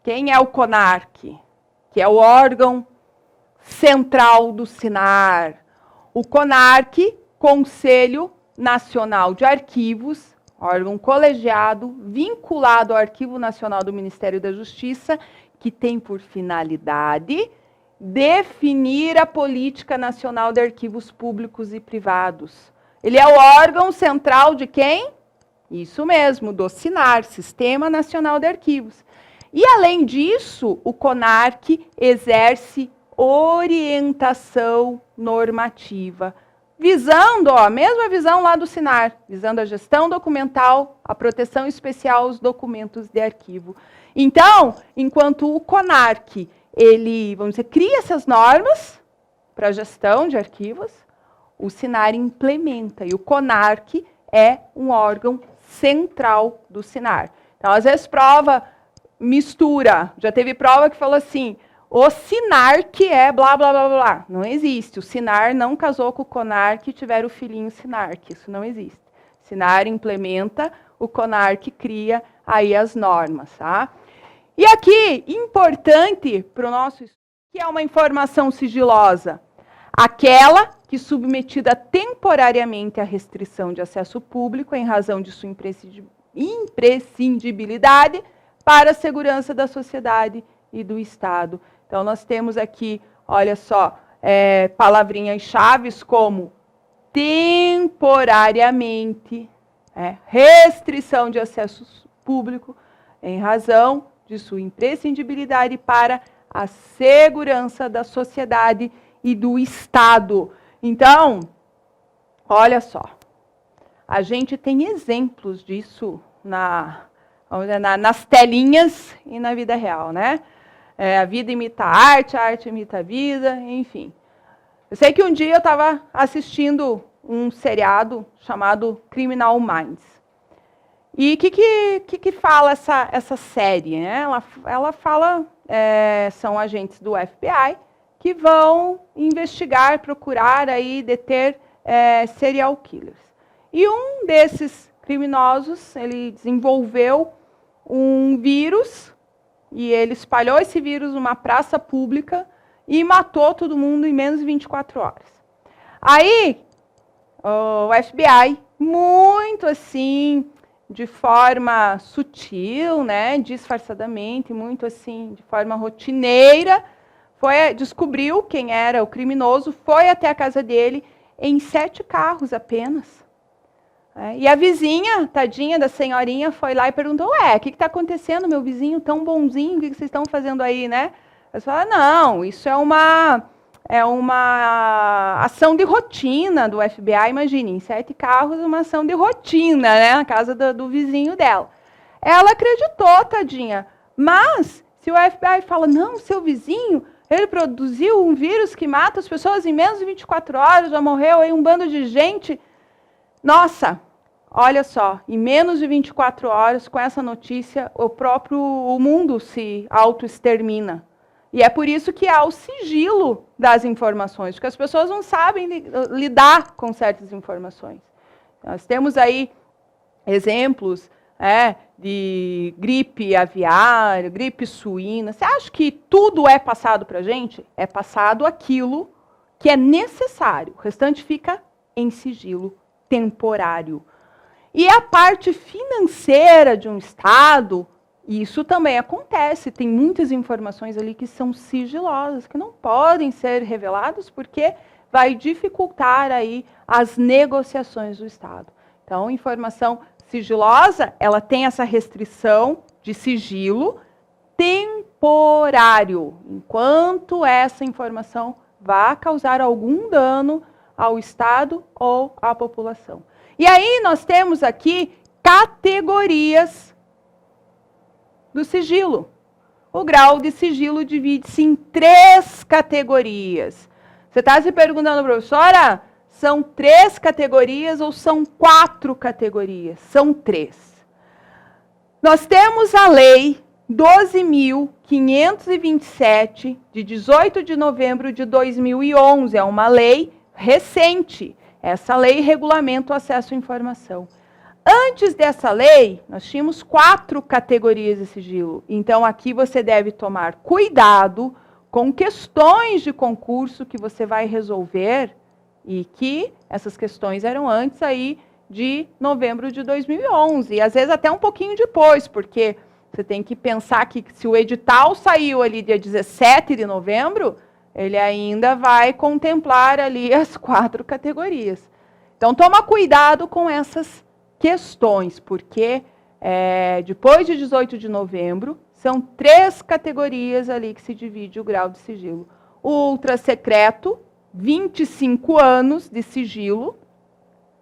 Quem é o CONARC? Que é o órgão central do SINAR. O CONARC, Conselho Nacional de Arquivos, órgão colegiado, vinculado ao Arquivo Nacional do Ministério da Justiça, que tem por finalidade definir a política nacional de arquivos públicos e privados. Ele é o órgão central de quem? Isso mesmo, do SINAR, Sistema Nacional de Arquivos. E, além disso, o CONARC exerce orientação normativa, visando, a mesma visão lá do SINAR, visando a gestão documental, a proteção especial aos documentos de arquivo. Então, enquanto o CONARC, ele, vamos dizer, cria essas normas para a gestão de arquivos, o SINAR implementa, e o CONARC é um órgão central do SINAR. Então, às vezes, prova mistura. Já teve prova que falou assim, o SINAR que é blá, blá, blá, blá. Não existe. O SINAR não casou com o CONARC e tiveram o filhinho SINARC. Isso não existe. O SINAR implementa, o CONARC cria aí as normas, tá? E aqui, importante para o nosso estudo, que é uma informação sigilosa. Aquela que, submetida temporariamente à restrição de acesso público em razão de sua imprescindibilidade para a segurança da sociedade e do Estado. Então, nós temos aqui, olha só, palavrinhas-chave como temporariamente, restrição de acesso público em razão de sua imprescindibilidade para a segurança da sociedade e do Estado. Então, olha só, a gente tem exemplos disso nas telinhas e na vida real, né? A vida imita a arte imita a vida, enfim. Eu sei que um dia eu estava assistindo um seriado chamado Criminal Minds. E o que fala essa série? Né? Ela fala, são agentes do FBI que vão investigar, procurar, aí, deter serial killers. E um desses criminosos, ele desenvolveu um vírus, e ele espalhou esse vírus numa praça pública e matou todo mundo em menos de 24 horas. Aí, o FBI, muito assim, de forma sutil, né, disfarçadamente, muito assim, de forma rotineira, descobriu quem era o criminoso, foi até a casa dele em 7 carros apenas. E a vizinha, tadinha da senhorinha, foi lá e perguntou, o que está acontecendo, meu vizinho tão bonzinho, o que vocês estão fazendo aí, né? Eles falaram, não, isso é uma ação de rotina do FBI, imagine, em 7 carros, uma ação de rotina, né, na casa do vizinho dela. Ela acreditou, tadinha, mas se o FBI fala, não, seu vizinho, ele produziu um vírus que mata as pessoas em menos de 24 horas, já morreu aí um bando de gente. Nossa, olha só, em menos de 24 horas, com essa notícia, o mundo se autoextermina. E é por isso que há o sigilo das informações, porque as pessoas não sabem lidar com certas informações. Nós temos aí exemplos de gripe aviária, gripe suína. Você acha que tudo é passado para a gente? É passado aquilo que é necessário. O restante fica em sigilo temporário. E a parte financeira de um Estado, isso também acontece. Tem muitas informações ali que são sigilosas, que não podem ser reveladas, porque vai dificultar aí as negociações do Estado. Então, informação sigilosa, ela tem essa restrição de sigilo temporário, enquanto essa informação vai causar algum dano ao Estado ou à população. E aí nós temos aqui categorias do sigilo. O grau de sigilo divide-se em 3 categorias. Você está se perguntando, professora, são 3 categorias ou são 4 categorias? São 3. Nós temos a Lei 12.527, de 18 de novembro de 2011. É uma lei recente. Essa lei regulamenta o acesso à informação. Antes dessa lei, nós tínhamos 4 categorias de sigilo. Então, aqui você deve tomar cuidado com questões de concurso que você vai resolver e que essas questões eram antes aí de novembro de 2011. E às vezes até um pouquinho depois, porque você tem que pensar que se o edital saiu ali dia 17 de novembro, ele ainda vai contemplar ali as 4 categorias. Então, toma cuidado com essas questões, porque depois de 18 de novembro, são 3 categorias ali que se divide o grau de sigilo. O ultra secreto, 25 anos de sigilo.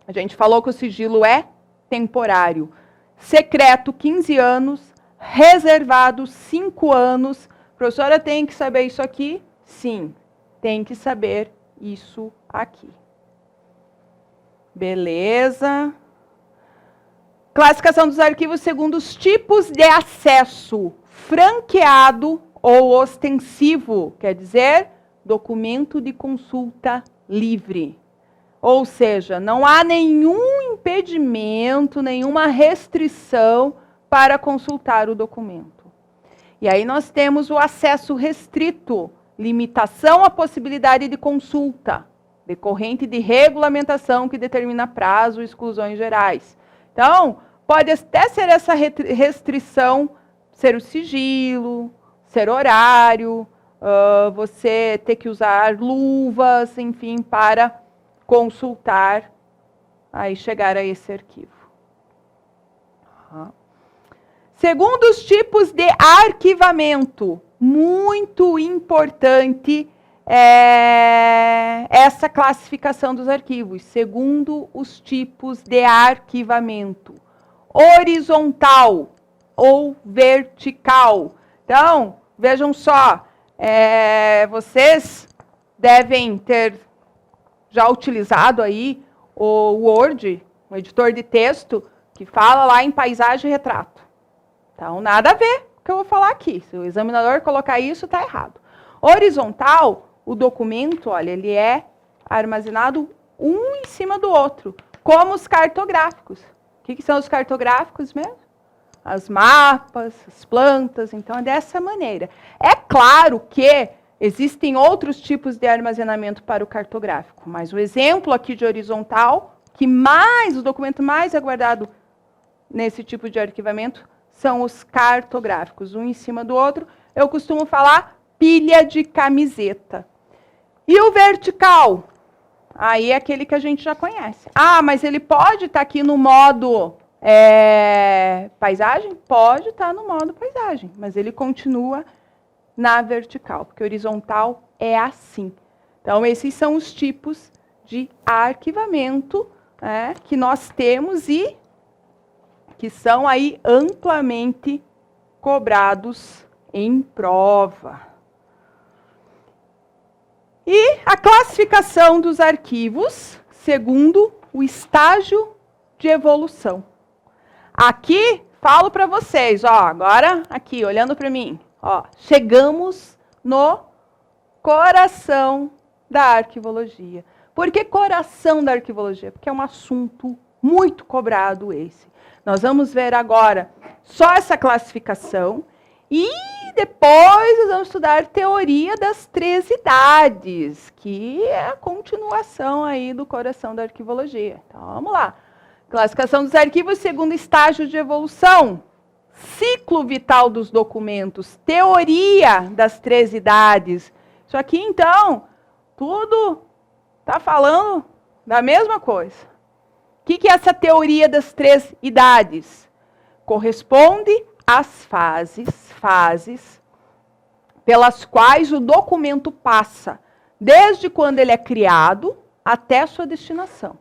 A gente falou que o sigilo é temporário. Secreto, 15 anos. Reservado, 5 anos. Professora, tem que saber isso aqui? Sim, tem que saber isso aqui. Beleza. Classificação dos arquivos segundo os tipos de acesso: franqueado ou ostensivo, quer dizer, documento de consulta livre. Ou seja, não há nenhum impedimento, nenhuma restrição para consultar o documento. E aí nós temos o acesso restrito, limitação à possibilidade de consulta, decorrente de regulamentação que determina prazo e exclusões gerais. Então, pode até ser essa restrição, ser o sigilo, ser horário, você ter que usar luvas, enfim, para consultar, aí chegar a esse arquivo. Segundo os tipos de arquivamento, muito importante essa classificação dos arquivos, segundo os tipos de arquivamento: horizontal ou vertical. Então, vejam só, vocês devem ter já utilizado aí o Word, um editor de texto, que fala lá em paisagem e retrato. Então, nada a ver com o que eu vou falar aqui. Se o examinador colocar isso, está errado. Horizontal, o documento, olha, ele é armazenado um em cima do outro, como os cartográficos. O que são os cartográficos mesmo? As mapas, as plantas, então é dessa maneira. É claro que existem outros tipos de armazenamento para o cartográfico, mas o exemplo aqui de horizontal, o documento mais aguardado nesse tipo de arquivamento são os cartográficos, um em cima do outro. Eu costumo falar pilha de camiseta. E o vertical? Aí é aquele que a gente já conhece. Ah, mas ele pode estar aqui no modo paisagem? Pode estar no modo paisagem, mas ele continua na vertical, porque horizontal é assim. Então, esses são os tipos de arquivamento que nós temos e que são aí amplamente cobrados em prova. E a classificação dos arquivos segundo o estágio de evolução. Aqui, falo para vocês, ó, agora aqui, olhando para mim, ó, chegamos no coração da arquivologia. Por que coração da arquivologia? Porque é um assunto muito cobrado esse. Nós vamos ver agora só essa classificação e depois nós vamos estudar teoria das 3 idades, que é a continuação aí do coração da arquivologia. Então, vamos lá. Classificação dos arquivos segundo estágio de evolução. Ciclo vital dos documentos. Teoria das 3 idades. Isso aqui, então, tudo está falando da mesma coisa. O que é essa teoria das 3 idades? Corresponde às fases pelas quais o documento passa, desde quando ele é criado até sua destinação.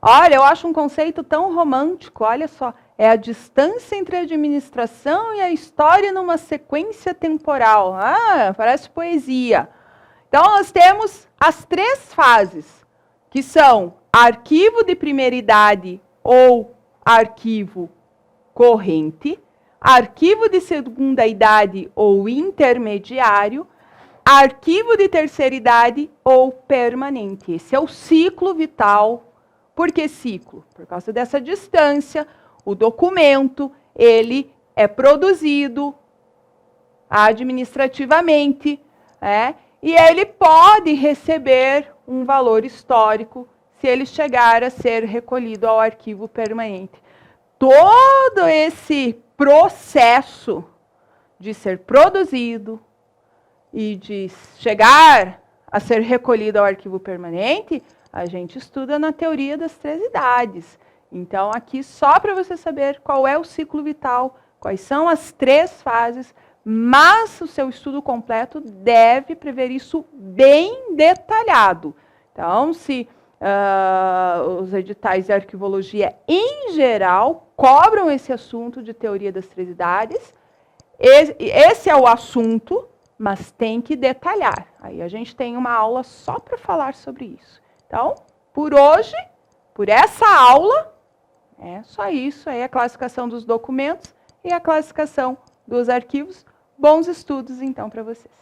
Olha, eu acho um conceito tão romântico, olha só. É a distância entre a administração e a história numa sequência temporal. Ah, parece poesia. Então, nós temos as 3 fases, que são arquivo de primeira idade ou arquivo corrente, arquivo de segunda idade ou intermediário, arquivo de terceira idade ou permanente. Esse é o ciclo vital. Por que ciclo? Por causa dessa distância, O documento, ele é produzido administrativamente, e ele pode receber um valor histórico se ele chegar a ser recolhido ao arquivo permanente. Todo esse processo de ser produzido e de chegar a ser recolhido ao arquivo permanente, a gente estuda na teoria das 3 idades. Então, aqui só para você saber qual é o ciclo vital, quais são as 3 fases, mas o seu estudo completo deve prever isso bem detalhado. Então, se os editais de arquivologia, em geral, cobram esse assunto de teoria das 3 idades, esse é o assunto, mas tem que detalhar. Aí a gente tem uma aula só para falar sobre isso. Então, por hoje, por essa aula, é só isso. Aí a classificação dos documentos e a classificação dos arquivos. Bons estudos, então, para vocês.